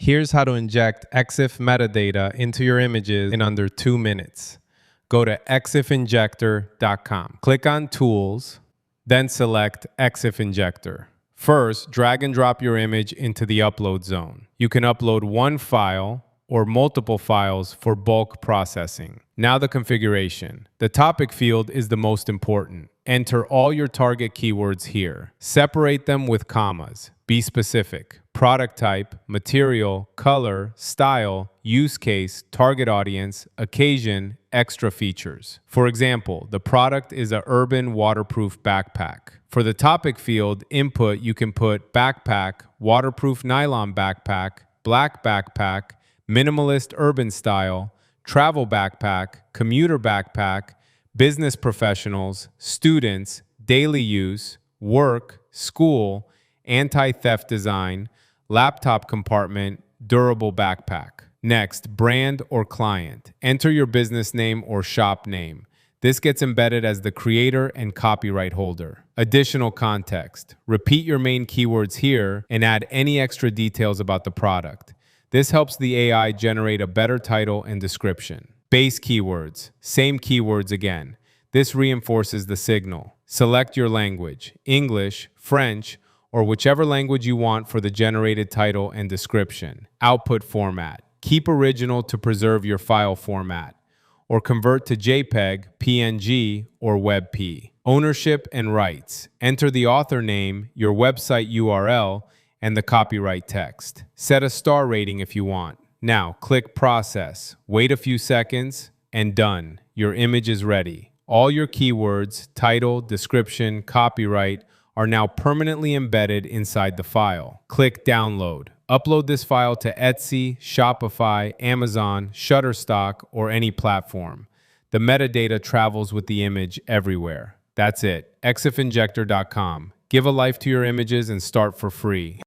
Here's how to inject EXIF metadata into your images in under 2 minutes. Go to exifinjector.com. Click on Tools, then select EXIF Injector. First, drag and drop your image into the upload zone. You can upload one file or multiple files for bulk processing. Now the configuration. The topic field is the most important. Enter all your target keywords here. Separate them with commas. Be specific. Product type, material, color, style, use case, target audience, occasion, extra features. For example, the product is an urban waterproof backpack. For the topic field input, you can put backpack, waterproof nylon backpack, black backpack, minimalist urban style, travel backpack, commuter backpack, business professionals, students, daily use, work, school, anti-theft design, laptop compartment, durable backpack. Next, brand or client. Enter your business name or shop name. This gets embedded as the creator and copyright holder. Additional context. Repeat your main keywords here and add any extra details about the product. This helps the AI generate a better title and description. Base keywords. Same keywords again. This reinforces the signal. Select your language, English, French, or whichever language you want for the generated title and description. Output format. Keep original to preserve your file format, or convert to JPEG, PNG, or WebP. Ownership and rights. Enter the author name, your website URL, and the copyright text. Set a star rating if you want. Now, click Process. Wait a few seconds, and done. Your image is ready. All your keywords, title, description, copyright, are now permanently embedded inside the file. Click Download. Upload this file to Etsy, Shopify, Amazon, Shutterstock, or any platform. The metadata travels with the image everywhere. That's it. exifinjector.com. Give a life to your images and start for free.